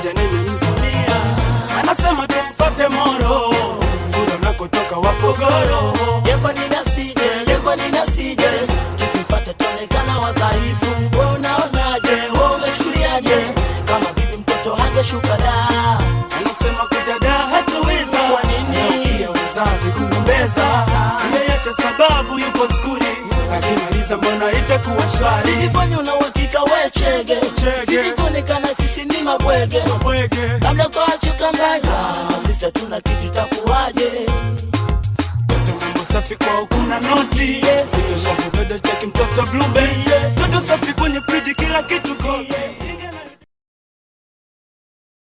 moja nimemzimia. Anasema tumfuate Moro, kule unakotoka Wapogoro. Yekwa ninasije, tukimfuata tuonekana wadhaifu. Wewe unaonaje, wewe umechukuliaje, kama bibi mtoto hangeshuka da? Anasema kuja da hatuweza, kwa nini? Ya wazazi kugombeza, yeyote sababu yupo skuli, akimaliza mbona itakuwa shwari. Sijifanya una uhakika we chege, sijikuonekana sisi ni mabwege. Labda kwa chuka mbaya, sisi hatuna kitu itakuwaje? Toto mambo safi kwa ukuna noti, Toto shavu dodo cheki mtoto Blueberry, Toto safi kwenye friji kila kitu kosa.